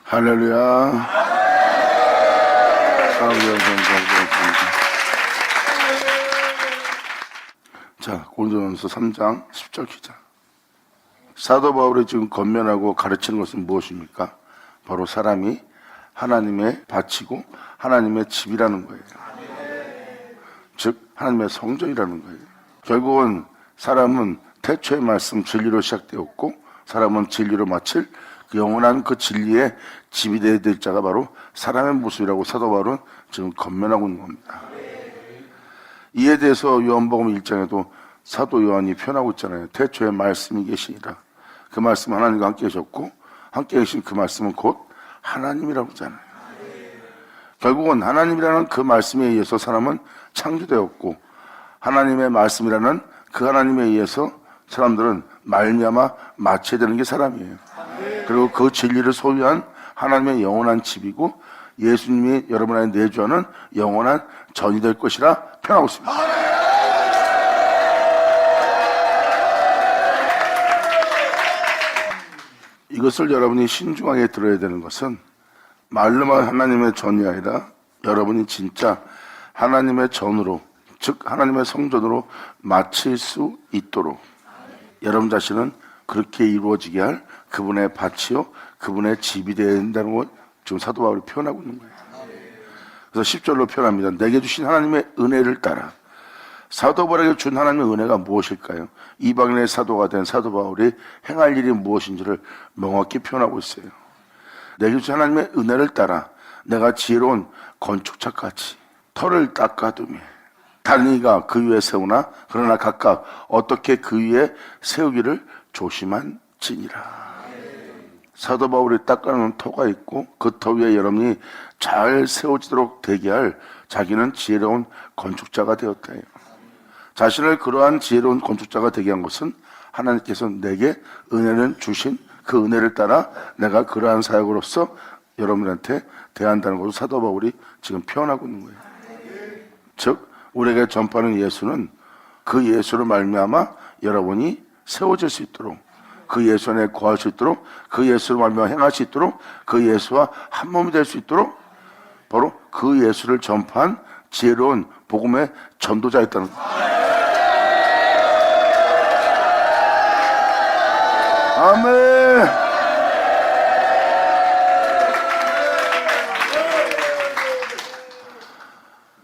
할렐루야. 자, 고린도전서 3장 10절 기자. 사도 바울이 지금 권면하고 가르치는 것은 무엇입니까? 바로 사람이 하나님의 밭이고 하나님의 집이라는 거예요. 즉 하나님의 성전이라는 거예요. 결국은 사람은 태초의 말씀 진리로 시작되었고, 사람은 진리로 마칠 그 영원한 그 진리의 집이 되어야 될 자가 바로 사람의 모습이라고 사도 바울은 지금 권면하고 있는 겁니다. 이에 대해서 요한복음 1장에도 사도 요한이 표현하고 있잖아요. 태초에 말씀이 계시니라. 그 말씀은 하나님과 함께 계셨고, 함께 계신 그 말씀은 곧 하나님이라고 하잖아요. 결국은 하나님이라는 그 말씀에 의해서 사람은 창조되었고, 하나님의 말씀이라는 그 하나님에 의해서 사람들은 말미암아 마쳐야 되는 게 사람이에요. 그리고 그 진리를 소유한 하나님의 영원한 집이고, 예수님이 여러분 안에 내주하는 영원한 전이 될 것이라 표현하고 있습니다. 이것을 여러분이 신중하게 들어야 되는 것은 말로만 하나님의 전이 아니라 여러분이 진짜 하나님의 전으로, 즉 하나님의 성전으로 마칠 수 있도록 여러분 자신은 그렇게 이루어지게 할 그분의 밭이요 그분의 집이 되어야 된다는 걸 지금 사도 바울이 표현하고 있는 거예요. 그래서 10절로 표현합니다. 내게 주신 하나님의 은혜를 따라. 사도 바울에게 준 하나님의 은혜가 무엇일까요? 이방인의 사도가 된 사도 바울이 행할 일이 무엇인지를 명확히 표현하고 있어요. 내게 주신 하나님의 은혜를 따라 내가 지혜로운 건축자같이 터를 닦아두며 다른 이가 그 위에 세우나 그러나 각각 어떻게 그 위에 세우기를 조심한지니라. 사도 바울이 닦아놓은 터가 있고 그 터 위에 여러분이 잘 세워지도록 되게 할 자기는 지혜로운 건축자가 되었다 해요. 자신을 그러한 지혜로운 건축자가 되게 한 것은 하나님께서 내게 은혜를 주신 그 은혜를 따라 내가 그러한 사역으로서 여러분한테 대한다는 것을 사도 바울이 지금 표현하고 있는 거예요. 즉 우리에게 전파하는 예수는 그 예수로 말미암아 여러분이 세워질 수 있도록, 그 예수 안에 거할 수 있도록, 그 예수로 말미암아 행할 수 있도록, 그 예수와 한 몸이 될 수 있도록 바로 그 예수를 전파한 지혜로운 복음의 전도자였다는 거예요. 아멘.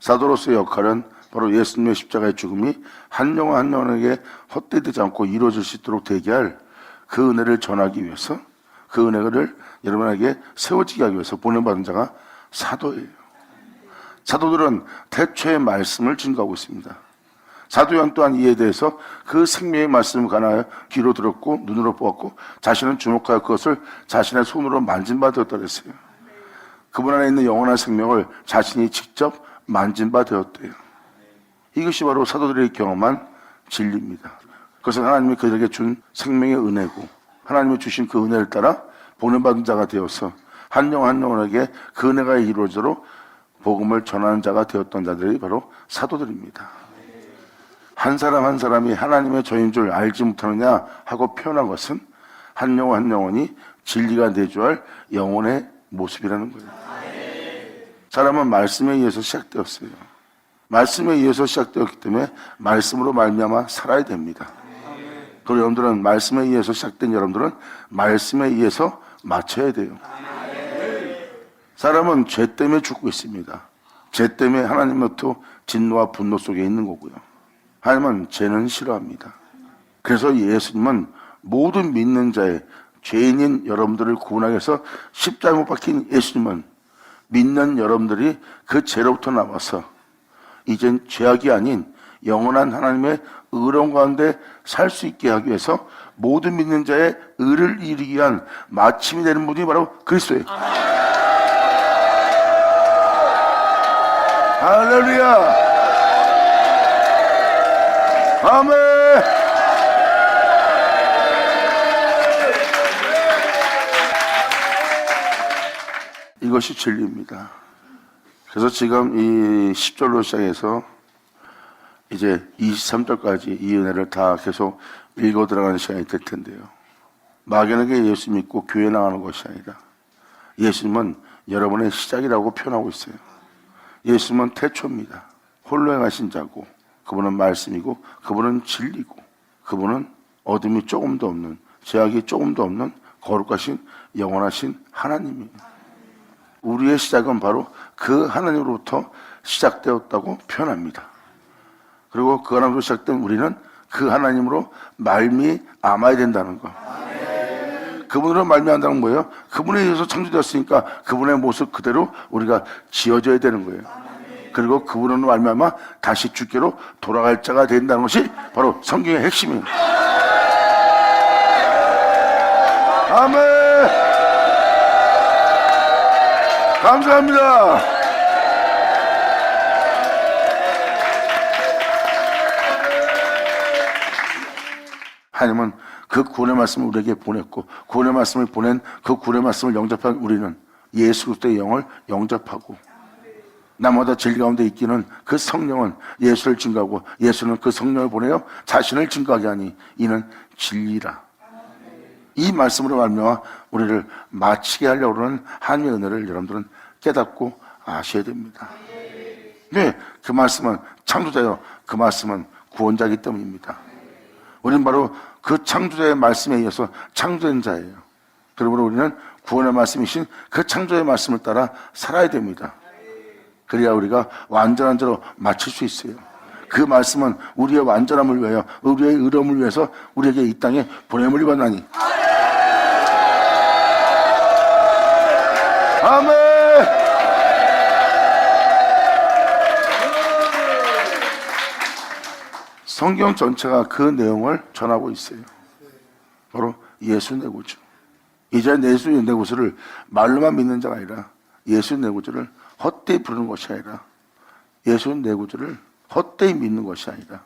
사도로서의 역할은 바로 예수님의 십자가의 죽음이 한 영혼 한 영혼에게 헛되지 않고 이루어질 수 있도록 되게 할 그 은혜를 전하기 위해서, 그 은혜를 여러분에게 세워지게 하기 위해서 보내받은 자가 사도예요. 사도들은 태초의 말씀을 증거하고 있습니다. 사도 요한 또한 이에 대해서 그 생명의 말씀을 관하여 귀로 들었고 눈으로 보았고 자신은 주목하여 그것을 자신의 손으로 만진 바 되었다 그랬어요. 그분 안에 있는 영원한 생명을 자신이 직접 만진 바 되었대요. 이것이 바로 사도들이 경험한 진리입니다. 그것은 하나님이 그들에게 준 생명의 은혜고, 하나님이 주신 그 은혜를 따라 보내받은 자가 되어서 한 영혼 한 영혼에게 그 은혜가 이루어지도록 복음을 전하는 자가 되었던 자들이 바로 사도들입니다. 한 사람 한 사람이 하나님의 전인 줄 알지 못하느냐 하고 표현한 것은 한 영혼 한 영혼이 진리가 내주할 영혼의 모습이라는 거예요. 사람은 말씀에 의해서 시작되었어요. 말씀에 의해서 시작되었기 때문에 말씀으로 말미암아 살아야 됩니다. 그리고 여러분들은 말씀에 의해서 시작된 여러분들은 말씀에 의해서 맞춰야 돼요. 사람은 죄 때문에 죽고 있습니다. 죄 때문에 하나님으로부터 진노와 분노 속에 있는 거고요. 하나님은 죄는 싫어합니다. 그래서 예수님은 모든 믿는 자의 죄인인 여러분들을 구원하기 위해서 십자가에 못 박힌 예수님은 믿는 여러분들이 그 죄로부터 나와서 이젠 죄악이 아닌 영원한 하나님의 의로운 가운데 살 수 있게 하기 위해서 모든 믿는 자의 의를 이루기 위한 마침이 되는 분이 바로 그리스도예요. 할렐루야. 아멘. 이것이 진리입니다. 그래서 지금 이 10절로 시작해서 이제 23절까지 이 은혜를 다 계속 읽어 들어가는 시간이 될 텐데요. 막연하게 예수 믿고 교회 나가는 것이 아니라 예수님은 여러분의 시작이라고 표현하고 있어요. 예수님은 태초입니다. 홀로 행하신 자고, 그분은 말씀이고, 그분은 진리고, 그분은 어둠이 조금도 없는, 죄악이 조금도 없는 거룩하신 영원하신 하나님이에요. 우리의 시작은 바로 그 하나님으로부터 시작되었다고 표현합니다. 그리고 그 하나님으로 시작된 우리는 그 하나님으로 말미암아야 된다는 거. 그분으로 말미암다는 뭐예요? 그분에 의해서 창조되었으니까 그분의 모습 그대로 우리가 지어져야 되는 거예요. 그리고 그분으로 말미암아 다시 주께로 돌아갈 자가 된다는 것이 바로 성경의 핵심이에요. 아멘. 감사합니다. 하나님은 그 구원의 말씀을 우리에게 보냈고, 구원의 말씀을 보낸 그 구원의 말씀을 영접한 우리는 예수 그리스도의 영을 영접하고, 나마다 진리 가운데 있기는 그 성령은 예수를 증거하고, 예수는 그 성령을 보내어 자신을 증거하게 하니 이는 진리라. 이 말씀으로 말미암아 우리를 마치게 하려고 하는 하나님의 은혜를 여러분들은 깨닫고 아셔야 됩니다. 네, 그 말씀은 창조자요, 그 말씀은 구원자이기 때문입니다. 우리는 바로 그 창조자의 말씀에 의해서 창조된 자예요. 그러므로 우리는 구원의 말씀이신 그 창조의 말씀을 따라 살아야 됩니다. 그래야 우리가 완전한 자로 마칠 수 있어요. 그 말씀은 우리의 완전함을 위하여, 우리의 의로움을 위해서 우리에게 이 땅에 보냄을 받나니. 아멘. 성경 전체가 그 내용을 전하고 있어요. 바로 예수 내 구주. 이제 예수 내 구주를 말로만 믿는 자가 아니라 예수 내 구주를 헛되이 부르는 것이 아니라, 예수 내 구주를 헛되이 믿는 것이 아니라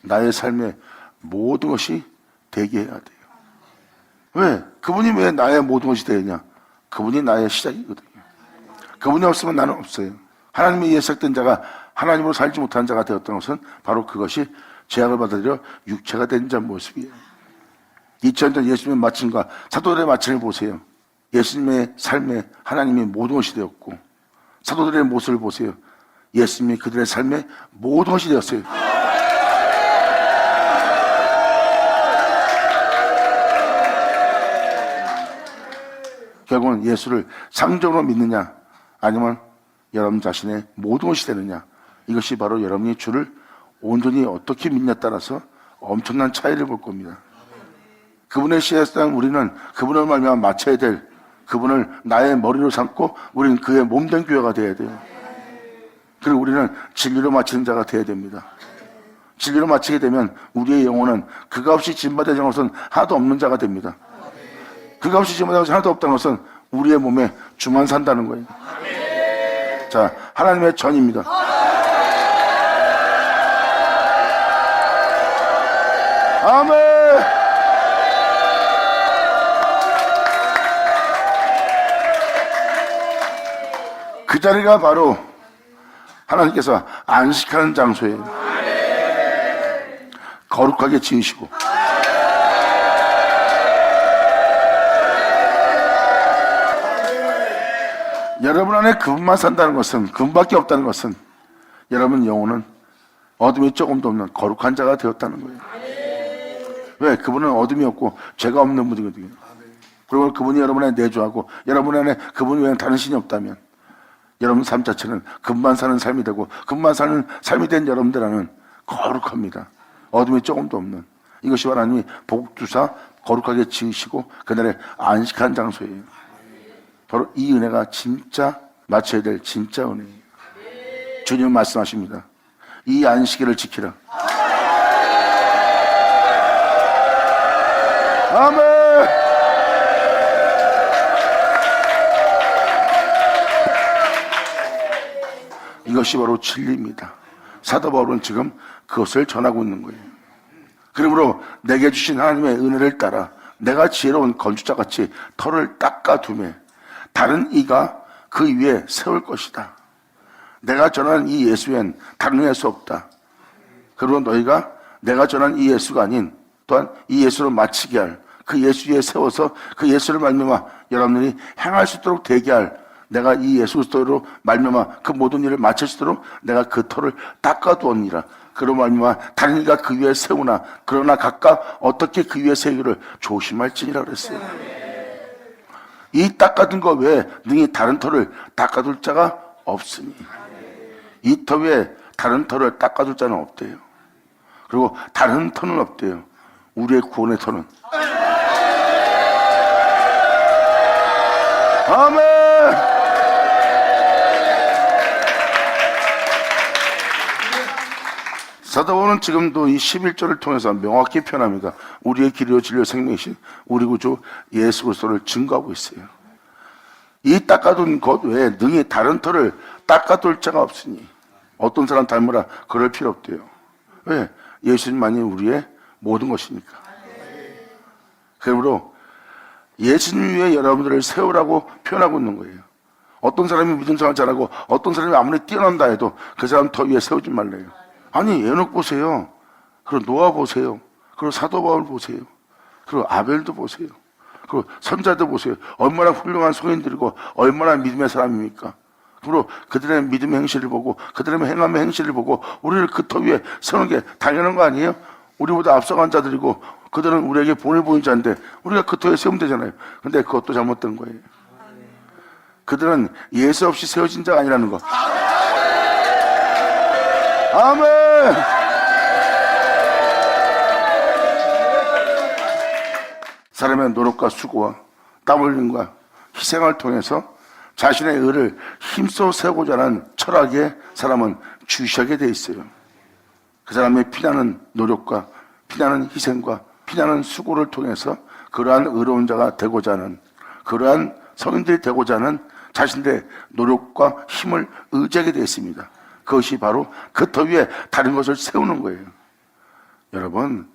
나의 삶의 모든 것이 되게 해야 돼요. 왜? 그분이 왜 나의 모든 것이 되느냐? 그분이 나의 시작이거든요. 그분이 없으면 나는 없어요. 하나님에 의해 시작된 자가 하나님으로 살지 못한 자가 되었던 것은 바로 그것이 죄악을 받아들여 육체가 된 자 모습이에요. 2000년 예수님의 마침과 사도들의 마침을 보세요. 예수님의 삶에 하나님이 모든 것이 되었고, 사도들의 모습을 보세요. 예수님이 그들의 삶에 모든 것이 되었어요. 결국은 예수를 상적으로 믿느냐, 아니면 여러분 자신의 모든 것이 되느냐, 이것이 바로 여러분이 주를 온전히 어떻게 믿냐에 따라서 엄청난 차이를 볼 겁니다. 그분의 시에서 우리는 그분을 말미암아 마쳐야 될, 그분을 나의 머리로 삼고 우리는 그의 몸된 교회가 되어야 돼요. 그리고 우리는 진리로 마치는 자가 되어야 됩니다. 진리로 마치게 되면 우리의 영혼은 그가 없이 진바되는 것은 하나도 없는 자가 됩니다. 그가 없이 진바되는 것은 하나도 없다는 것은 우리의 몸에 주만 산다는 거예요. 자, 하나님의 전입니다. 아멘. 그 자리가 바로 하나님께서 안식하는 장소예요. 거룩하게 지으시고, 여러분 안에 그분만 산다는 것은, 그분밖에 없다는 것은 여러분 영혼은 어둠이 조금도 없는 거룩한 자가 되었다는 거예요. 왜? 그분은 어둠이 없고 죄가 없는 분이거든요. 그리고 그분이 여러분 안에 내주하고 여러분 안에 그분 외에는 다른 신이 없다면 여러분 삶 자체는 그분만 사는 삶이 되고, 그분만 사는 삶이 된 여러분들 안은 거룩합니다. 어둠이 조금도 없는, 이것이 바로 하나님이 복 주사 거룩하게 지으시고 그날에 안식한 장소예요. 바로 이 은혜가 진짜 마쳐야 될 진짜 은혜예요. 주님은 말씀하십니다. 이 안식일을 지키라. 아멘. 이것이 바로 진리입니다. 사도 바울은 지금 그것을 전하고 있는 거예요. 그러므로 내게 주신 하나님의 은혜를 따라 내가 지혜로운 건축자같이 터를 닦아두매 다른 이가 그 위에 세울 것이다. 내가 전한 이 예수엔 다른 예수 없다. 그리고 너희가 내가 전한 이 예수가 아닌 또한 이 예수로 마치게 할 그 예수 위에 세워서 그 예수를 말미암아 여러분들이 행할 수 있도록 되게 할, 내가 이 예수 그리스도로 말미암아 그 모든 일을 마칠 수 있도록 내가 그 터를 닦아두었니라. 그로 말미암아 다른 이가 그 위에 세우나 그러나 각각 어떻게 그 위에 세우기를 조심할지니라 그랬어요. 이 닦아둔 거 외에 능히 다른 터를 닦아둘 자가 없으니, 이 터 위에 다른 터를 닦아둘 자는 없대요. 그리고 다른 터는 없대요. 우리의 구원의 터는. 아멘. 사도 바울은 지금도 이 11절을 통해서 명확히 표현합니다. 우리의 길이요 진리요 생명이신 우리 구주 예수 그리스도를 증거하고 있어요. 이 닦아둔 것 외에 능히 다른 터를 닦아둘 자가 없으니, 어떤 사람 닮으라 그럴 필요 없대요. 왜? 예수님만이 우리의 모든 것이니까. 그러므로 예수님 위에 여러분들을 세우라고 표현하고 있는 거예요. 어떤 사람이 믿음 생활 잘하고 어떤 사람이 아무리 뛰어난다 해도 그 사람 더 위에 세우지 말래요. 아니, 에녹 보세요. 그리고 노아 보세요. 그리고 사도 바울 보세요. 그리고 아벨도 보세요. 그리고 선자도 보세요. 얼마나 훌륭한 성인들이고 얼마나 믿음의 사람입니까? 그리고 그들의 믿음의 행실을 보고 그들의 행함의 행실을 보고 우리를 그 터 위에 세우는 게 당연한 거 아니에요? 우리보다 앞서간 자들이고 그들은 우리에게 본을 보인 자인데 우리가 그 터에 세우면 되잖아요. 근데 그것도 잘못된 거예요. 그들은 예수 없이 세워진 자가 아니라는 거. 아멘. 사람의 노력과 수고와 땀 흘림과 희생을 통해서 자신의 의를 힘써 세우고자 하는 철학에 사람은 주시하게 돼 있어요. 그 사람의 피나는 노력과 피나는 희생과 피나는 수고를 통해서 그러한 의로운 자가 되고자 하는, 그러한 성인들이 되고자 하는 자신들의 노력과 힘을 의지하게 되어 있습니다. 그것이 바로 그 터 위에 다른 것을 세우는 거예요. 여러분,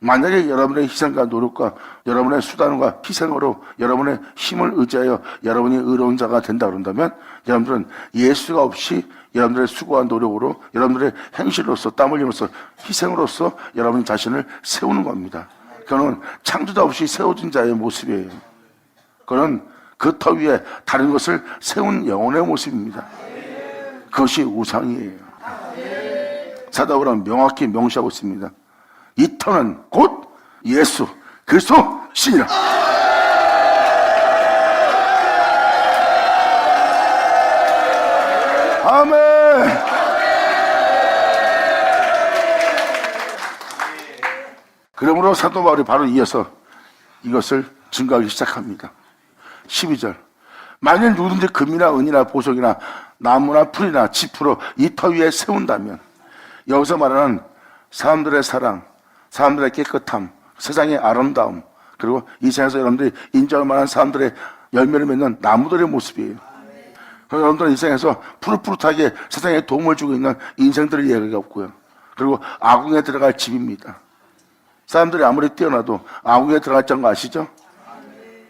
만약에 여러분의 희생과 노력과 여러분의 수단과 희생으로 여러분의 힘을 의지하여 여러분이 의로운 자가 된다 그런다면, 여러분들은 예수가 없이 여러분들의 수고와 노력으로 여러분들의 행실로서 땀 흘림으로써 희생으로서 여러분 자신을 세우는 겁니다. 그거는 창조자 없이 세워진 자의 모습이에요. 그거는 그 터 위에 다른 것을 세운 영혼의 모습입니다. 그것이 우상이에요. 사도 바울은 명확히 명시하고 있습니다. 이 터는 곧 예수 그리스도 신이라. 아멘. 그러므로 사도 바울이 바로 이어서 이것을 증거하기 시작합니다. 12절. 만일 누구든지 금이나 은이나 보석이나 나무나 풀이나 짚으로 이 터 위에 세운다면, 여기서 말하는 사람들의 사랑, 사람들의 깨끗함, 세상의 아름다움, 그리고 이 세상에서 여러분들이 인정할 만한 사람들의 열매를 맺는 나무들의 모습이에요. 그리고 여러분들은 이 세상에서 푸릇푸릇하게 세상에 도움을 주고 있는 인생들의 얘기가 없고요. 그리고 아궁에 들어갈 집입니다. 사람들이 아무리 뛰어나도 아궁에 들어갈 자는 거 아시죠?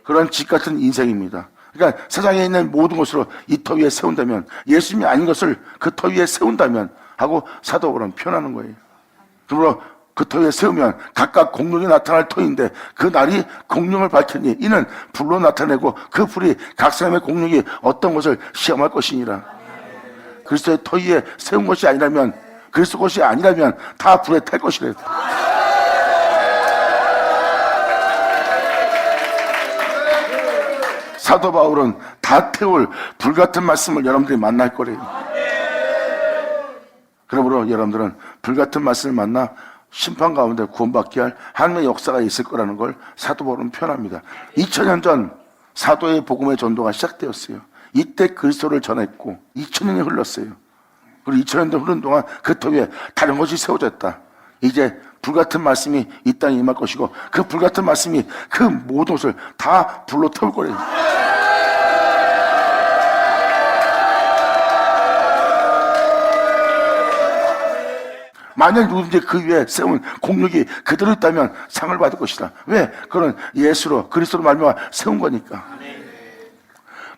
그런 집 같은 인생입니다. 그러니까 세상에 있는 모든 것으로 이 터 위에 세운다면, 예수님이 아닌 것을 그 터 위에 세운다면 하고 사도 바울은 표현하는 거예요. 그러므로 그 터 위에 세우면 각각 공룡이 나타날 터인데 그 날이 공룡을 밝히니 이는 불로 나타내고 그 불이 각 사람의 공룡이 어떤 것을 시험할 것이니라. 그리스도의 터 위에 세운 것이 아니라면, 그리스도 것이 아니라면 다 불에 탈 것이래요. 사도 바울은 다 태울 불같은 말씀을 여러분들이 만날 거래요. 그러므로 여러분들은 불같은 말씀을 만나 심판 가운데 구원받게 할 하나님의 역사가 있을 거라는 걸 사도 바울은 표현합니다. 2000년 전 사도의 복음의 전도가 시작되었어요. 이때 그리스도를 전했고 2000년이 흘렀어요. 그리고 2000년도 흐른 동안 그 터 위에 다른 것이 세워졌다. 이제 불같은 말씀이 이 땅에 임할 것이고 그 불같은 말씀이 그 모든 것을 다 불로 태울 거래요. 만약 누구든지 그 위에 세운 공력이 그대로 있다면 상을 받을 것이다. 왜? 그건 예수로, 그리스도로 말미암아 세운 거니까.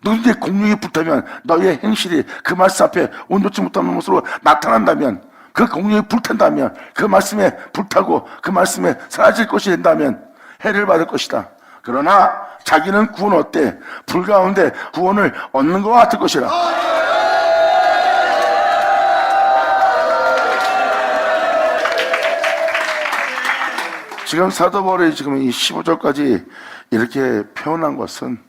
누구든지 공력이 불타면 너희의 행실이 그 말씀 앞에 온전치 못한 모습으로 나타난다면, 그 공력이 불탄다면, 그 말씀에 불타고 그 말씀에 사라질 것이 된다면, 해를 받을 것이다. 그러나 자기는 구원 얻되 불 가운데 구원을 얻는 것 같을 것이라. 지금 사도 바울이 지금 이 15절까지 이렇게 표현한 것은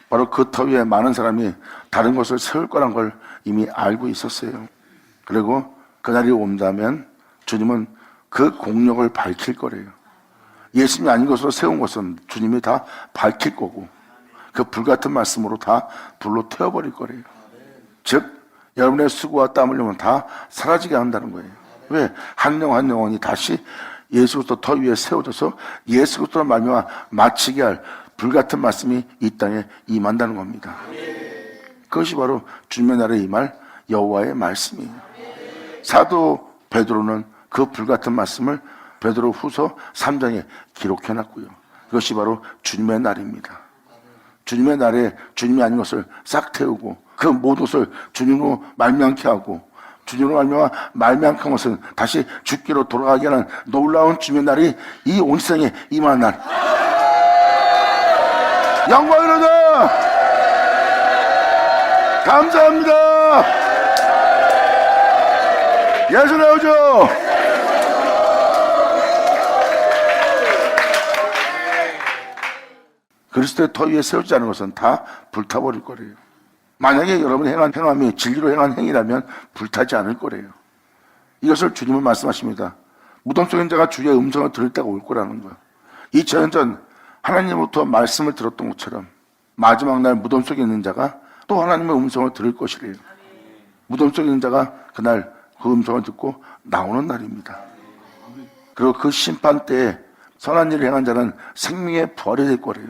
바로 그 터 위에 많은 사람이 다른 것을 세울 거란 걸 이미 알고 있었어요. 그리고 그날이 온다면 주님은 그 공력을 밝힐 거래요. 예수님이 아닌 것으로 세운 것은 주님이 다 밝힐 거고 그 불같은 말씀으로 다 불로 태워버릴 거래요. 즉 여러분의 수고와 땀 흘리면 다 사라지게 한다는 거예요. 왜? 한 영 한 영혼이 다시 예수 그리스도 터 위에 세워져서 예수 그리스도로 말미암아 마치게 할 불같은 말씀이 이 땅에 임한다는 겁니다. 그것이 바로 주님의 날에 임할 여호와의 말씀이에요. 사도 베드로는 그 불같은 말씀을 베드로 후서 3장에 기록해놨고요. 그것이 바로 주님의 날입니다. 주님의 날에 주님이 아닌 것을 싹 태우고 그 모든 것을 주님으로 말미암게 하고 주님으로 말미암게 한 것은 다시 죽기로 돌아가게 하는 놀라운 주님의 날이 이 온 세상에 임하는 날. 영광이로다. 감사합니다. 예수 나오죠. 그리스도의 터 위에 세우지 않은 것은 다 불타버릴 거래요. 만약에 여러분이 행한 행함이 진리로 행한 행위라면 불타지 않을 거래요. 이것을 주님은 말씀하십니다. 무덤 속인 자가 주의 음성을 들을 때가 올 거라는 거예요. 2000년 전 하나님으로부터 말씀을 들었던 것처럼 마지막 날 무덤 속에 있는 자가 또 하나님의 음성을 들을 것이래요. 무덤 속에 있는 자가 그날 그 음성을 듣고 나오는 날입니다. 그리고 그 심판 때에 선한 일을 행한 자는 생명의 부활이 될 거래요.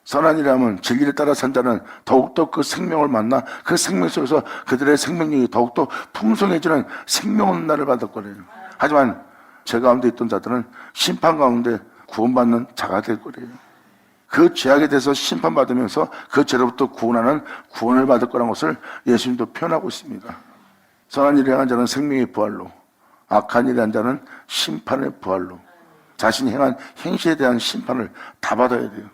선한 일이라면 진리를 따라 산 자는 더욱더 그 생명을 만나 그 생명 속에서 그들의 생명력이 더욱더 풍성해지는 생명 없는 날을 받을 거래요. 하지만 제 가운데 있던 자들은 심판 가운데 구원받는 자가 될 거래요. 그 죄악에 대해서 심판받으면서 그 죄로부터 구원하는 구원을 받을 거라는 것을 예수님도 표현하고 있습니다. 선한 일을 행한 자는 생명의 부활로, 악한 일을 한 자는 심판의 부활로 자신이 행한 행실에 대한 심판을 다 받아야 돼요.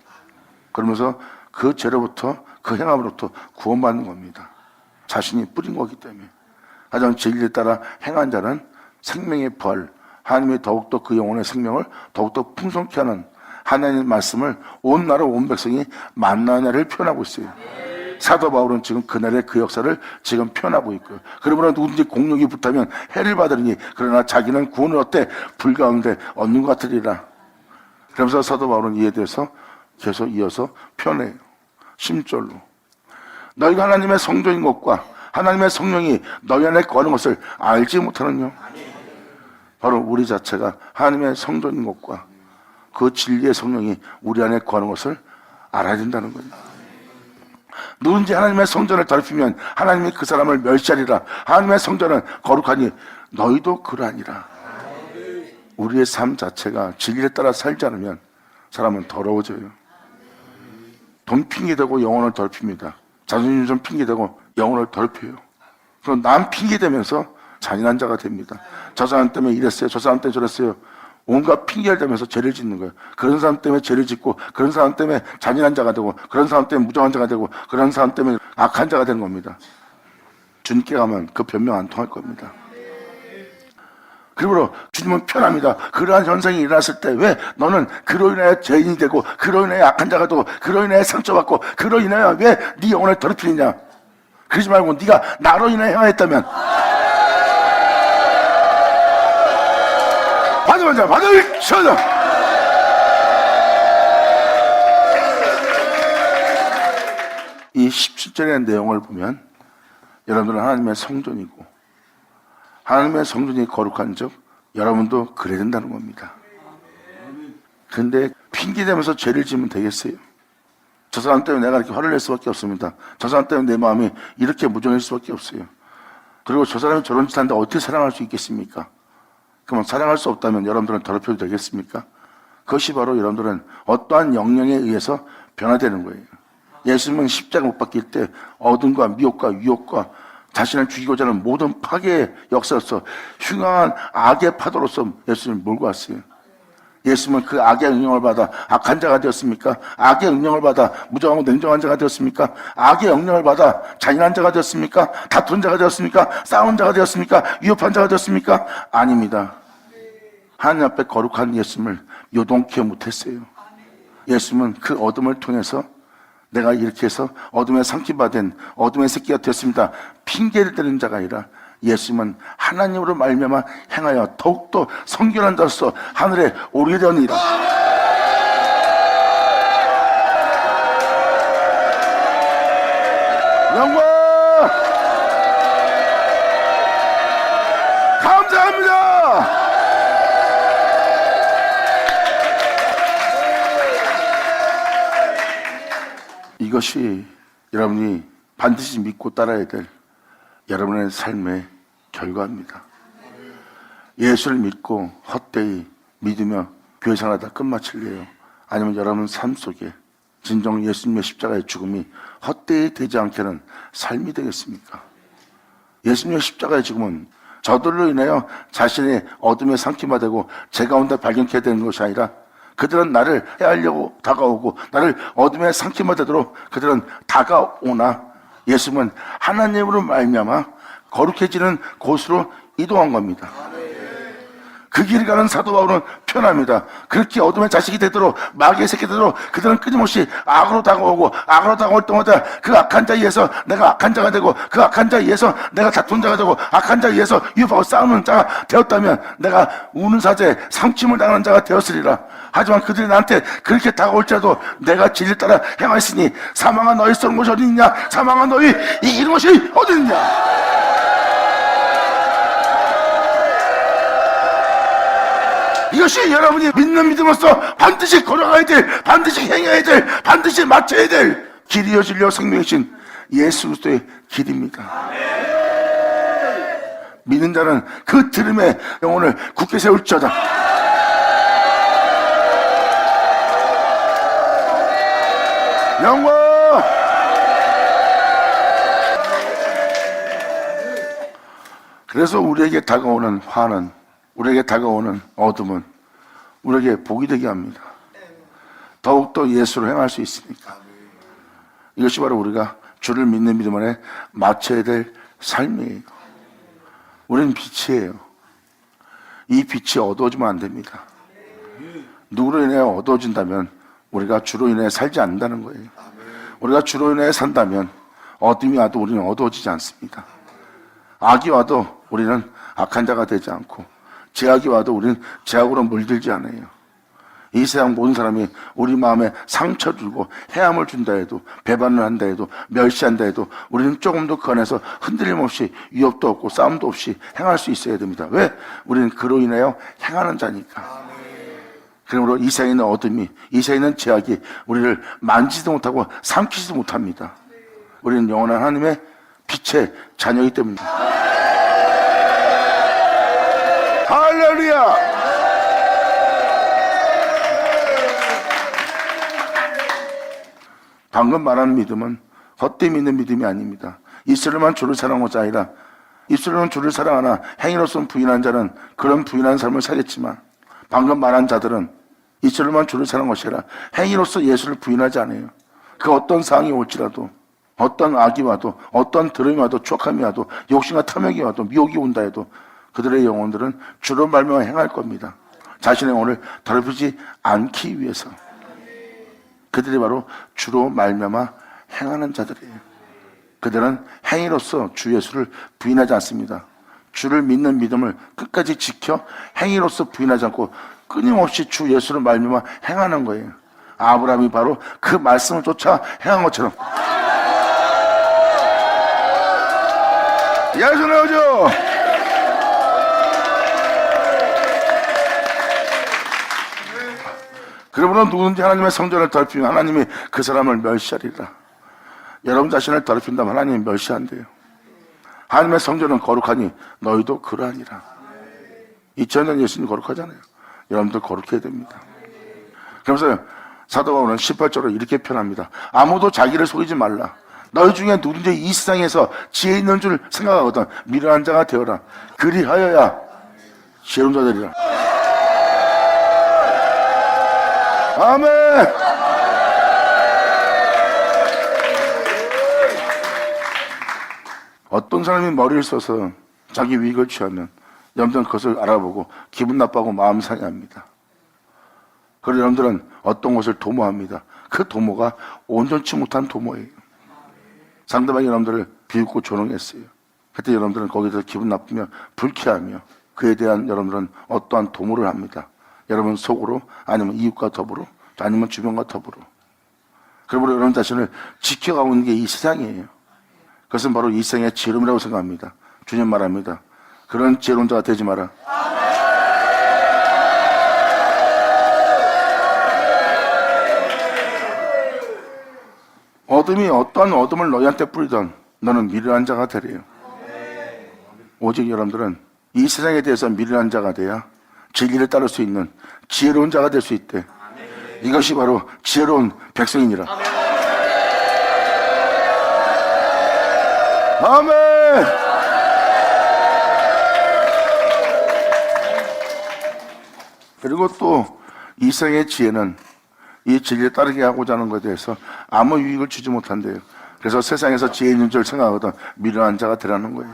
그러면서 그 죄로부터 그 행함으로부터 구원받는 겁니다. 자신이 뿌린 거기 때문에. 하지만 진리에 따라 행한 자는 생명의 부활, 하나님이 더욱더 그 영혼의 생명을 더욱더 풍성케 하는 하나님의 말씀을 온 나라 온 백성이 만나는 날을 표현하고 있어요. 사도 바울은 지금 그날의 그 역사를 지금 표현하고 있고요. 그러므로 누구든지 공력이 붙으면 해를 받으리니 그러나 자기는 구원을 얻되 불 가운데 얻는 것 같으리라. 그러면서 사도 바울은 이에 대해서 계속 이어서 표현해요. 10절로 너희가 하나님의 성전인 것과 하나님의 성령이 너희 안에 거하는 것을 알지 못하느냐. 바로 우리 자체가 하나님의 성전인 것과 그 진리의 성령이 우리 안에 거하는 것을 알아야 된다는 거예요. 누군지 하나님의 성전을 더럽히면 하나님이 그 사람을 멸시하리라. 하나님의 성전은 거룩하니 너희도 그러하니라. 우리의 삶 자체가 진리에 따라 살지 않으면 사람은 더러워져요. 돈 핑계대고 영혼을 더럽힙니다. 자존심 좀 핑계대고 영혼을 더럽혀요. 그럼 남 핑계대면서 잔인한 자가 됩니다. 저 사람 때문에 이랬어요. 저 사람 때문에 저랬어요. 온갖 핑계를 대면서 죄를 짓는 거예요. 그런 사람 때문에 죄를 짓고 그런 사람 때문에 잔인한 자가 되고 그런 사람 때문에 무정한 자가 되고 그런 사람 때문에 악한 자가 되는 겁니다. 주님께 가면 그 변명 안 통할 겁니다. 그러므로 주님은 편합니다. 그러한 현상이 일어났을 때 왜 너는 그로 인하여 죄인이 되고 그로 인하여 악한 자가 되고 그로 인하여 상처받고 그로 인하여 왜 네 영혼을 더럽히느냐. 그러지 말고 네가 나로 인하여 행하였다면 받으자 받으자. 이 17절의 내용을 보면 여러분들은 하나님의 성전이고 하나님의 성전이 거룩한 즉 여러분도 그래야 된다는 겁니다. 그런데 핑계대면서 죄를 지으면 되겠어요? 저 사람 때문에 내가 이렇게 화를 낼 수밖에 없습니다. 저 사람 때문에 내 마음이 이렇게 무정할 수밖에 없어요. 그리고 저 사람이 저런 짓 하는데 어떻게 사랑할 수 있겠습니까? 그러면 사랑할 수 없다면 여러분들은 더럽혀도 되겠습니까? 그것이 바로 여러분들은 어떠한 영향에 의해서 변화되는 거예요. 예수님은 십자가 못 박힐 때 어둠과 미혹과 유혹과 자신을 죽이고자 하는 모든 파괴의 역사로서 흉악한 악의 파도로서 예수님을 몰고 왔어요. 예수님은 그 악의 영향을 받아 악한 자가 되었습니까? 악의 영향을 받아 무정하고 냉정한 자가 되었습니까? 악의 영향을 받아 잔인한 자가 되었습니까? 다투는 자가 되었습니까? 싸우는 자가 되었습니까? 위협한 자가 되었습니까? 아닙니다. 하나님 앞에 거룩한 예수님을 요동케 못했어요. 예수님은 그 어둠을 통해서 내가 이렇게 해서 어둠에 삼키받은 어둠의 새끼가 되었습니다. 핑계를 대는 자가 아니라 예수님은 하나님으로 말미암아 행하여 더욱더 성결한 자로서 하늘에 오르게 되었느니라. 영광 감사합니다. 이것이 여러분이 반드시 믿고 따라야 될 여러분의 삶의 결과입니다. 예수를 믿고 헛되이 믿으며 교회 생활하다 끝마칠래요? 아니면 여러분 삶 속에 진정 예수님의 십자가의 죽음이 헛되이 되지 않게는 삶이 되겠습니까? 예수님의 십자가의 죽음은 저들로 인하여 자신의 어둠에 삼키마 되고 제 가운데 발견케 되는 것이 아니라 그들은 나를 해하려고 다가오고 나를 어둠에 삼키마 되도록 그들은 다가오나 예수님은 하나님으로 말미암아 거룩해지는 곳으로 이동한 겁니다. 그 길을 가는 사도 바울은 표현합니다. 그렇게 어둠의 자식이 되도록 마귀의 새끼 되도록 그들은 끊임없이 악으로 다가오고 악으로 다가올 때마다 그 악한 자에 의해서 내가 악한 자가 되고 그 악한 자에 의해서 내가 다툰 자가 되고 악한 자에 의해서 위협하고 싸우는 자가 되었다면 내가 우는 사자에 상침을 당하는 자가 되었으리라. 하지만 그들이 나한테 그렇게 다가올지라도 내가 진리를 따라 행하였으니 사망한 너희 쏘는 것이 어디 있냐? 사망한 너희 이기는 것이 어디 있냐? 이것이 여러분이 믿는 믿음으로써 반드시 걸어가야 될, 반드시 행해야 될, 반드시 맞춰야 될 길이요 진리요 생명이신 예수 그리스도의 길입니다. 믿는 자는 그 들음에 영혼을 굳게 세울지어다. 영광! 그래서 우리에게 다가오는 화는, 우리에게 다가오는 어둠은 우리에게 복이 되게 합니다. 더욱더 예수로 행할 수 있으니까. 이것이 바로 우리가 주를 믿는 믿음 안에 맞춰야 될 삶이에요. 우리는 빛이에요. 이 빛이 어두워지면 안 됩니다. 누구로 인해 어두워진다면 우리가 주로 인해 살지 않는다는 거예요. 우리가 주로 인해 산다면 어둠이 와도 우리는 어두워지지 않습니다. 악이 와도 우리는 악한 자가 되지 않고 죄악이 와도 우리는 죄악으로 물들지 않아요. 이 세상 모든 사람이 우리 마음에 상처 주고 해함을 준다 해도 배반을 한다 해도 멸시한다 해도 우리는 조금도 그 안에서 흔들림 없이 위협도 없고 싸움도 없이 행할 수 있어야 됩니다. 왜? 우리는 그로 인하여 행하는 자니까. 그러므로 이 세상에 있는 어둠이, 이 세상에 있는 죄악이 우리를 만지지도 못하고 삼키지도 못합니다. 우리는 영원한 하나님의 빛의 자녀이기 때문입니다. 할렐루야! 방금 말하는 믿음은 헛되이 믿는 믿음이 아닙니다. 입술로만 주를 사랑하자 아니라 입술로는 주를 사랑하나 행위로서는 부인한 자는 그런 부인한 삶을 살겠지만 방금 말한 자들은 입술로만 주를 사랑한 것이 아니라 행위로서 예수를 부인하지 않아요. 그 어떤 상황이 올지라도 어떤 악이 와도 어떤 드럼이 와도 추악함이 와도 욕심과 탐욕이 와도 미혹이 온다 해도 그들의 영혼들은 주로 말미암아 행할 겁니다. 자신의 영혼을 더럽히지 않기 위해서. 그들이 바로 주로 말미암아 행하는 자들이에요. 그들은 행위로서 주 예수를 부인하지 않습니다. 주를 믿는 믿음을 끝까지 지켜 행위로서 부인하지 않고 끊임없이 주 예수를 말미암아 행하는 거예요. 아브라함이 바로 그 말씀을 쫓아 행한 것처럼. 예수 나오죠. 그러므로 누구든지 하나님의 성전을 더럽히면 하나님이 그 사람을 멸시하리라. 여러분 자신을 더럽힌다면 하나님이 멸시한대요. 하나님의 성전은 거룩하니 너희도 그러하니라. 2000년 예수님 거룩하잖아요. 여러분도 거룩해야 됩니다. 그러면서 사도 바울은 18절로 이렇게 표현합니다. 아무도 자기를 속이지 말라. 너희 중에 누군지 이 세상에서 지혜 있는 줄 생각하거든 미련한 자가 되어라. 그리하여야 지혜로운 자들이라. 아멘. 어떤 사람이 머리를 써서 자기 위익을 취하면 여러분들은 그것을 알아보고 기분 나빠하고 마음 상해합니다. 그리고 여러분들은 어떤 것을 도모합니다. 그 도모가 온전치 못한 도모예요. 상대방이 여러분들을 비웃고 조롱했어요. 그때 여러분들은 거기서 기분 나쁘며 불쾌하며 그에 대한 여러분들은 어떠한 도모를 합니다. 여러분 속으로 아니면 이웃과 더불어 아니면 주변과 더불어. 그러므로 여러분 자신을 지켜가고 있는 게 이 세상이에요. 그것은 바로 이 세상의 지름이라고 생각합니다. 주님 말합니다. 그런 지혜로운 자가 되지 마라. 어둠이 어떠한 어둠을 너희한테 뿌리던 너는 미련한 자가 되래요. 오직 여러분들은 이 세상에 대해서 미련한 자가 돼야 진리를 따를 수 있는 지혜로운 자가 될 수 있대. 이것이 바로 지혜로운 백성이니라. 아멘. 그리고 또 이 세상의 지혜는 이 진리에 따르게 하고자 하는 것에 대해서 아무 유익을 주지 못한대요. 그래서 세상에서 지혜 있는 줄 생각하거든 미련한 자가 되라는 거예요.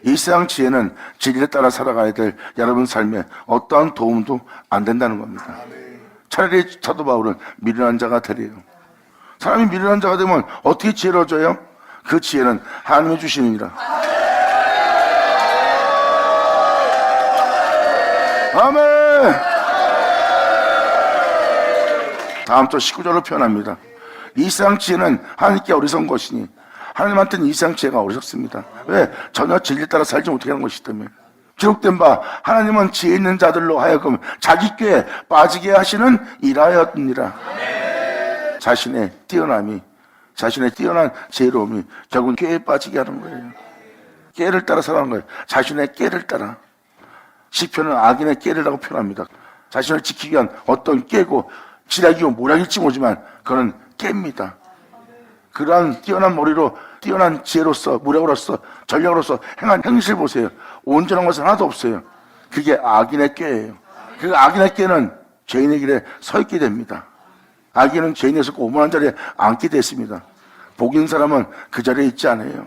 이 세상 지혜는 진리에 따라 살아가야 될 여러분 삶에 어떠한 도움도 안 된다는 겁니다. 차라리 사도 바울은 미련한 자가 되래요. 사람이 미련한 자가 되면 어떻게 지혜로워져요? 그 지혜는 하나님이 주시느니라. 아멘. 다음 또 19절로 표현합니다. 이 세상 지혜는 하나님께 어리석은 것이니 하나님한테는 이 세상 지혜가 어리석습니다. 왜? 전혀 진리에 따라 살지 못하게 하는 것이기 때문에. 기록된 바 하나님은 지혜 있는 자들로 하여금 자기 꾀에 빠지게 하시는 일하였느니라. 자신의 뛰어남이 자신의 뛰어난 지혜로움이 결국은 꾀에 빠지게 하는 거예요. 꾀를 따라 살아가는 거예요. 자신의 꾀를 따라. 시편은 악인의 꾀를라고 표현합니다. 자신을 지키기 위한 어떤 꾀고 지략이고 모략일지 모르지만 그거는 꾀입니다. 그러한 뛰어난 머리로 뛰어난 지혜로서 무력으로서 전략으로서 행한 행실 보세요. 온전한 것은 하나도 없어요. 그게 악인의 꾀예요. 그 악인의 꾀는 죄인의 길에 서 있게 됩니다. 악인은 죄인에서 오만한 자리에 앉게 됐습니다. 복 있는 사람은 그 자리에 있지 않아요.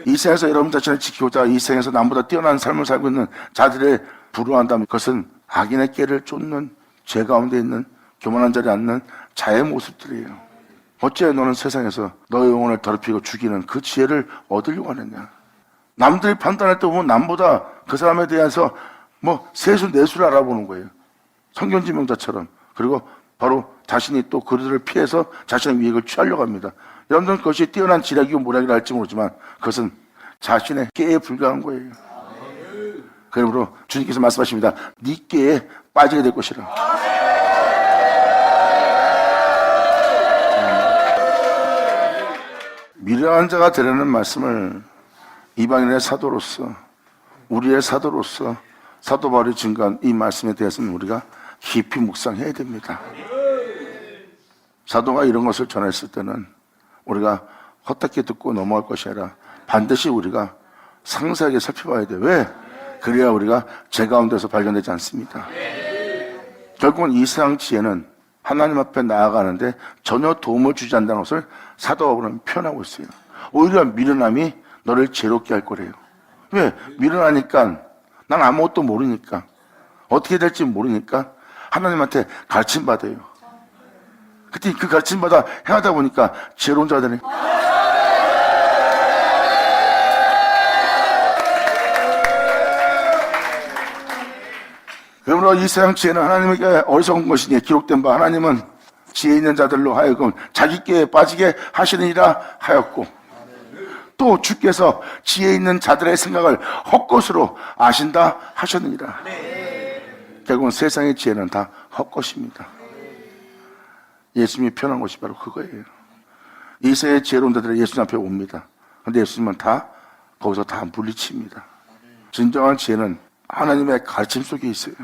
이 세상에서 여러분 자신을 지키고자 이 세상에서 남보다 뛰어난 삶을 살고 있는 자들의 부러워한다면 그것은 악인의 꾀를 쫓는 죄 가운데 있는 교만한 자리에 앉는 자의 모습들이에요. 어째 너는 세상에서 너의 영혼을 더럽히고 죽이는 그 지혜를 얻으려고 하느냐. 남들이 판단할 때 보면 남보다 그 사람에 대해서 세수 내수를 알아보는 거예요. 성경지명자처럼. 그리고 바로 자신이 또 그들을 피해서 자신의 위익을 취하려고 합니다. 여러분들은 그것이 뛰어난 지략이고 모략이라 할지 모르지만 그것은 자신의 꾀에 불과한 거예요. 그러므로 주님께서 말씀하십니다. 네 꾀에 빠지게 될 것이라. 미련한 자가 되라는 말씀을 이방인의 사도로서 우리의 사도로서 사도 바울이 증거한 이 말씀에 대해서는 우리가 깊이 묵상해야 됩니다. 사도가 이런 것을 전했을 때는 우리가 헛되게 듣고 넘어갈 것이 아니라 반드시 우리가 상세하게 살펴봐야 돼요. 왜? 그래야 우리가 죄 가운데서 발견되지 않습니다. 결국은 이 세상 지혜는 하나님 앞에 나아가는데 전혀 도움을 주지 않는다는 것을 사도 바울은 표현하고 있어요. 오히려 미련함이 너를 죄롭게 할 거래요. 왜? 미련하니까 난 아무것도 모르니까 어떻게 될지 모르니까 하나님한테 가르침 받아요. 그때 그 가르침 받아 행하다 보니까 죄로운 자가 되네. 그러므로 이 세상 지혜는 하나님에게 어리석은 것이니 기록된 바 하나님은 지혜 있는 자들로 하여금 자기 꾀에 빠지게 하시느니라 하였고 또 주께서 지혜 있는 자들의 생각을 헛것으로 아신다 하셨느니라. 결국은 세상의 지혜는 다 헛것입니다. 예수님이 표현한 것이 바로 그거예요. 이 세상의 지혜로운 자들이 예수님 앞에 옵니다. 그런데 예수님은 다 거기서 다 물리칩니다. 진정한 지혜는 하나님의 가르침 속에 있어요.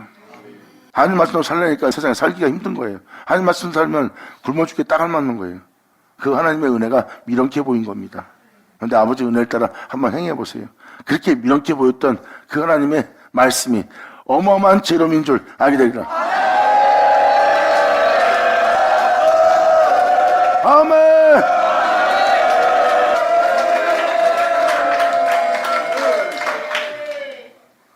하나님 말씀으로 살려니까 세상에 살기가 힘든 거예요. 하나님 말씀 살면 굶어 죽게 딱 알맞는 거예요. 그 하나님의 은혜가 미련케 보인 겁니다. 그런데 아버지 은혜를 따라 한번 행해 보세요. 그렇게 미련케 보였던 그 하나님의 말씀이 어마어마한 재료인 줄 알게 되리라. 아멘.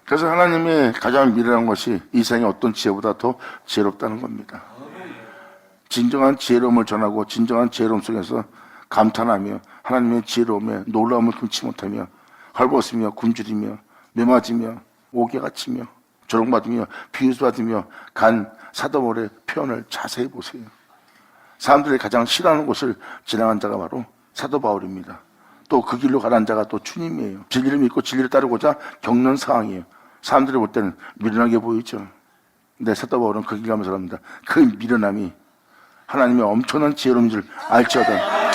그래서 하나님이 가장 미련한 것이 이 세상의 어떤 지혜보다 더 지혜롭다는 겁니다. 진정한 지혜로움을 전하고 진정한 지혜로움 속에서 감탄하며 하나님의 지혜로움에 놀라움을 금치 못하며 헐벗으며 굶주리며 매맞으며 오개가치며 조롱받으며 비웃받으며 간 사도바울의 표현을 자세히 보세요. 사람들이 가장 싫어하는 곳을 지나간 자가 바로 사도바울입니다. 또 그 길로 가는 자가 또 주님이에요. 진리를 믿고 진리를 따르고자 겪는 상황이에요. 사람들이 볼 때는 미련하게 보이죠. 근데 사도바울은 그 길 가면서 합니다. 그 미련함이 하나님의 엄청난 지혜로운 줄 알지어다.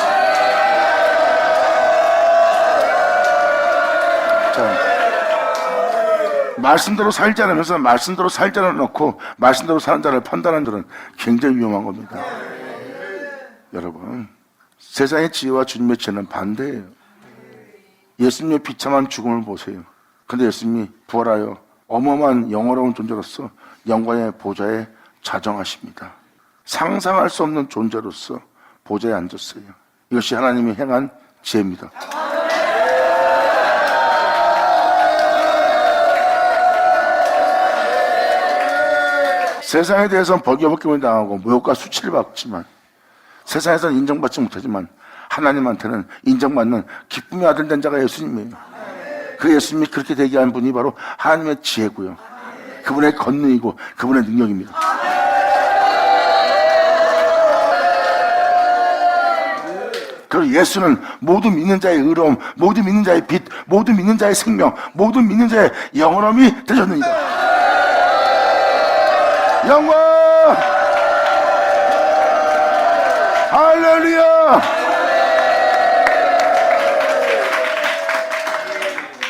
자, 말씀대로 살지 않으면서 말씀대로 살지 않아놓고 말씀대로 사는 자를 판단하는 자는 굉장히 위험한 겁니다. 여러분, 세상의 지혜와 주님의 지혜는 반대예요. 예수님의 비참한 죽음을 보세요. 근데 예수님이 부활하여 어마어마한 영원로운 존재로서 영광의 보좌에 자정하십니다. 상상할 수 없는 존재로서 보좌에 앉았어요. 이것이 하나님이 행한 지혜입니다. 세상에 대해서는 벌거벗김을 당하고 모욕과 수치를 받지만 세상에서는 인정받지 못하지만 하나님한테는 인정받는 기쁨의 아들 된 자가 예수님이에요. 그 예수님이 그렇게 되게 한 분이 바로 하나님의 지혜고요. 그분의 권능이고 그분의 능력입니다. 그리고 예수는 모두 믿는 자의 의로움, 모두 믿는 자의 빛, 모두 믿는 자의 생명, 모두 믿는 자의 영원함이 되셨느니라. 영광! 할렐루야!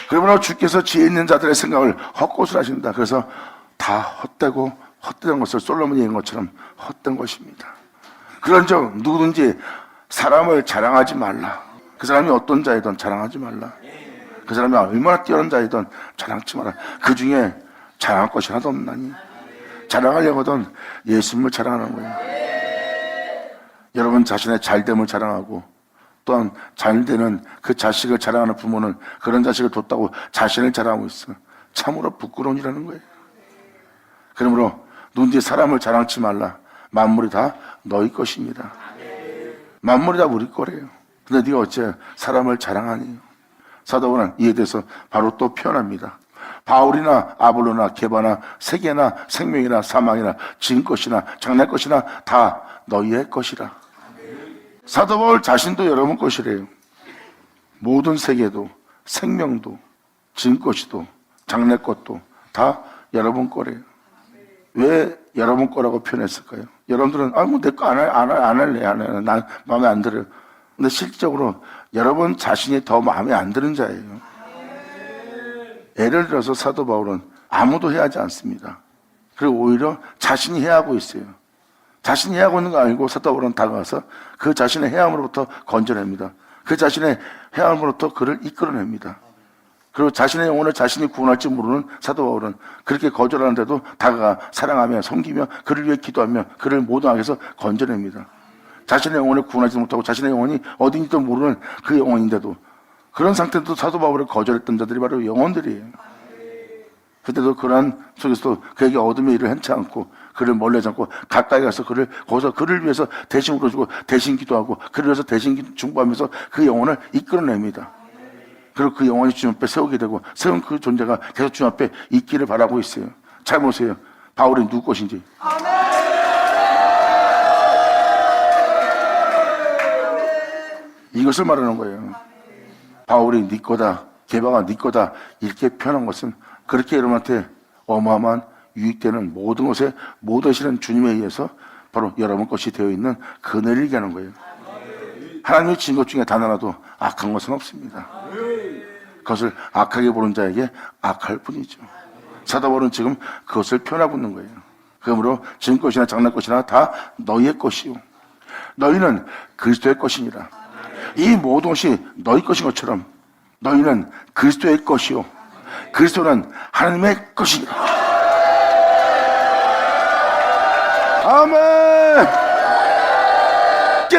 그러므로 주께서 지혜 있는 자들의 생각을 헛것을 하신다. 그래서 다 헛되고 헛된 것을 솔로몬이 얘기한 것처럼 헛된 것입니다. 그런즉 누구든지 사람을 자랑하지 말라. 그 사람이 어떤 자이든 자랑하지 말라. 그 사람이 얼마나 뛰어난 자이든 자랑치 마라. 그 중에 자랑할 것이 하나도 없나니 자랑하려거든 예수님을 자랑하는 거예요. 여러분 자신의 잘됨을 자랑하고 또한 잘되는 그 자식을 자랑하는 부모는 그런 자식을 뒀다고 자신을 자랑하고 있어. 참으로 부끄러운 일이라는 거예요. 그러므로 누군지 사람을 자랑치 말라. 만물이 다 너희 것입니다. 만물이 다 우리 거래요. 근데 네가 어째 사람을 자랑하니? 사도바울은 이에 대해서 바로 또 표현합니다. 바울이나 아볼로나 게바나 세계나 생명이나 사망이나 지은 것이나 장래 것이나 다 너희의 것이라. 사도 바울 자신도 여러분 것이래요. 모든 세계도 생명도 지은 것이도 장래 것도 다 여러분 거래요. 왜 여러분 거라고 표현했을까요? 여러분들은 뭐 내 거 안 할래 난 마음에 안 들어요. 근데 실질적으로 여러분 자신이 더 마음에 안 드는 자예요. 예를 들어서 사도 바울은 아무도 해하지 않습니다. 그리고 오히려 자신이 해하고 있어요. 자신이 해하고 있는 거 알고 사도 바울은 다가가서 그 자신의 해함으로부터 건져냅니다. 그 자신의 해함으로부터 그를 이끌어냅니다. 그리고 자신의 영혼을 자신이 구원할지 모르는 사도 바울은 그렇게 거절하는데도 다가가 사랑하며 섬기며 그를 위해 기도하며 그를 모든 악에서 건져냅니다. 자신의 영혼을 구원하지 못하고 자신의 영혼이 어딘지도 모르는 그 영혼인데도 그런 상태도 사도 바울을 거절했던 자들이 바로 영혼들이에요. 그때도 그러한 속에서도 그에게 어둠의 일을 행치 않고 그를 멀리 잡고 가까이 가서 거기서 그를 위해서 대신 울어주고 대신 기도하고 그를 위해서 대신 중보하면서 그 영혼을 이끌어냅니다. 그리고 그 영혼이 주님 앞에 세우게 되고 세운 그 존재가 계속 주님 앞에 있기를 바라고 있어요. 잘 보세요. 바울이 누구 것인지. 이것을 말하는 거예요. 바울이 네 거다, 게바가 네 거다 이렇게 표현한 것은 그렇게 여러분한테 어마어마한 유익되는 모든 것에 모든 실은 주님에 의해서 바로 여러분 것이 되어 있는 그늘을 얘기하는 거예요. 하나님이 주신 것 중에 단 하나도 악한 것은 없습니다. 그것을 악하게 보는 자에게 악할 뿐이죠. 사도 바울은 지금 그것을 표현하고 있는 거예요. 그러므로 지은 것이나 장래 것이나 다 너희의 것이요 너희는 그리스도의 것이니라. 이 모든 것이 너희 것인 것처럼 너희는 그리스도의 것이요 그리스도는 하나님의 것이니라. 아멘.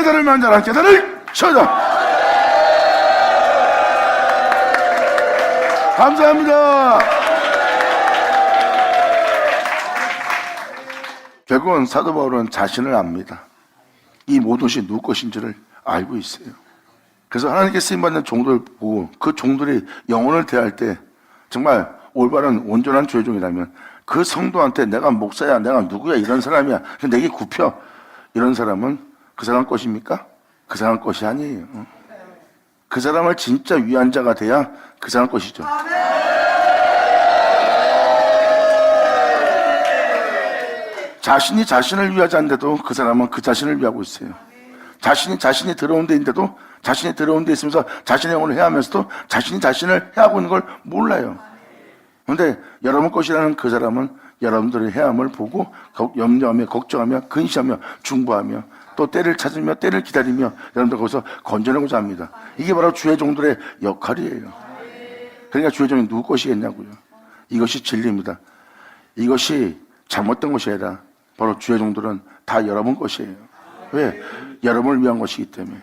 깨달을 만한 자는 깨달을 쳐다. 감사합니다. 결국은 사도 바울은 자신을 압니다. 이 모든 것이 누구 것인지를 알고 있어요. 그래서 하나님께 쓰임받는 종들을 보고 그 종들이 영혼을 대할 때 정말 올바른 온전한 조회종이라면 그 성도한테 내가 목사야, 내가 누구야, 이런 사람이야, 내게 굽혀, 이런 사람은 그 사람 것입니까? 그 사람 것이 아니에요. 그 사람을 진짜 위한 자가 돼야 그 사람 것이죠. 자신이 자신을 위하지 않는데도 그 사람은 그 자신을 위하고 있어요. 자신이 들어온 데 있는데도 자신이 들어온 데 있으면서 자신의 영혼을 해하면서도 자신이 자신을 해하고 있는 걸 몰라요. 그런데 여러분 것이라는 그 사람은 여러분들의 해함을 보고 염려하며 걱정하며 근심하며 중보하며 또 때를 찾으며 때를 기다리며 여러분들 거기서 건져내고자 합니다. 이게 바로 주의 종들의 역할이에요. 그러니까 주의 종이 누구 것이겠냐고요. 이것이 진리입니다. 이것이 잘못된 것이 아니라 바로 주의 종들은 다 여러분 것이에요. 왜? 여러분을 위한 것이기 때문에.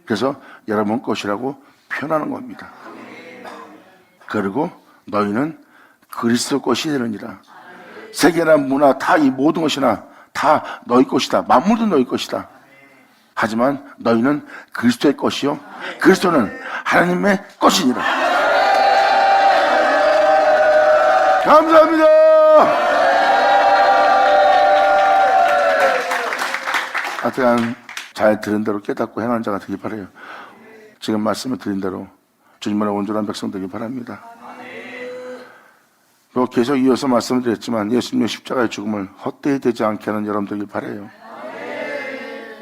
그래서 여러분 것이라고 표현하는 겁니다. 그리고 너희는 그리스도 것이 되느니라. 세계나 문화 다 이 모든 것이나 다 너희 것이다. 만물도 너희 것이다. 하지만 너희는 그리스도의 것이요 그리스도는 하나님의 것이니라. 감사합니다. 하여튼 잘 들은 대로 깨닫고 행하는 자가 되길 바라요. 지금 말씀을 드린 대로 주님만의 온전한 백성 되길 바랍니다. 또 계속 이어서 말씀을 드렸지만 예수님의 십자가의 죽음을 헛되이 되지 않게 하는 여러분 되길 바라요.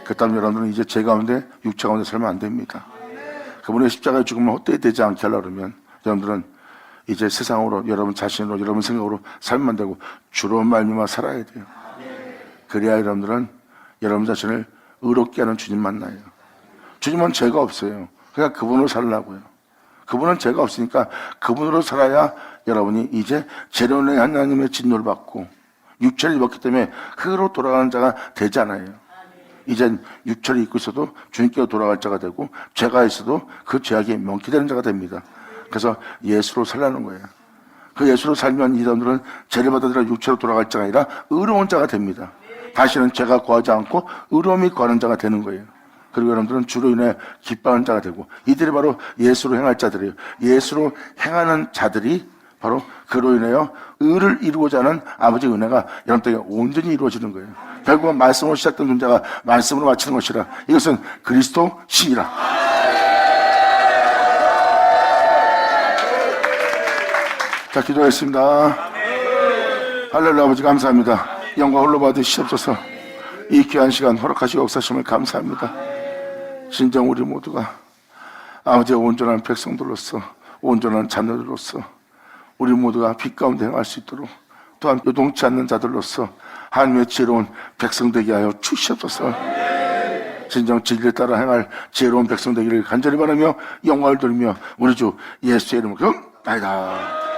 그렇다면 여러분들은 이제 제 가운데 육체 가운데 살면 안 됩니다. 그분의 십자가의 죽음을 헛되이 되지 않게 하려면 여러분들은 이제 세상으로 여러분 자신으로 여러분 생각으로 살면 되고 주로 말미암아 살아야 돼요. 그래야 여러분들은 여러분 자신을 의롭게 하는 주님 만나요. 주님은 죄가 없어요. 그러니까 그분으로 살라고요. 그분은 죄가 없으니까 그분으로 살아야 여러분이 이제 재련의 하나님의 진노를 받고 육체를 입었기 때문에 흙으로 돌아가는 자가 되잖아요. 이젠 육체를 입고 있어도 주님께로 돌아갈 자가 되고 죄가 있어도 그 죄악이 명기되는 자가 됩니다. 그래서 예수로 살라는 거예요. 그 예수로 살면 이 사람들은 죄를 받아들여 육체로 돌아갈 자가 아니라 의로운 자가 됩니다. 다시는 죄가 거하지 않고 의로움이 거하는 자가 되는 거예요. 그리고 여러분들은 주로 인해 기뻐하는 자가 되고 이들이 바로 예수로 행할 자들이에요. 예수로 행하는 자들이 바로 그로 인하여 의를 이루고자 하는 아버지의 은혜가 여러분들에게 온전히 이루어지는 거예요. 결국은 말씀으로 시작된 존재가 말씀으로 마치는 것이라. 이것은 그리스도 신이라. 자, 기도하겠습니다. 할렐루야. 아버지 감사합니다. 영광 홀로 받으시옵소서. 이 귀한 시간 허락하시고 역사하심을 감사합니다. 진정 우리 모두가 아버지의 온전한 백성들로서 온전한 자녀들로서 우리 모두가 빛 가운데 행할 수 있도록 또한 요동치 않는 자들로서 하나님의 지혜로운 백성 되게 하여 주시옵소서. 진정 진리를 따라 행할 지혜로운 백성 되기를 간절히 바라며 영광을 돌리며 우리 주 예수의 이름으로 기도합니다.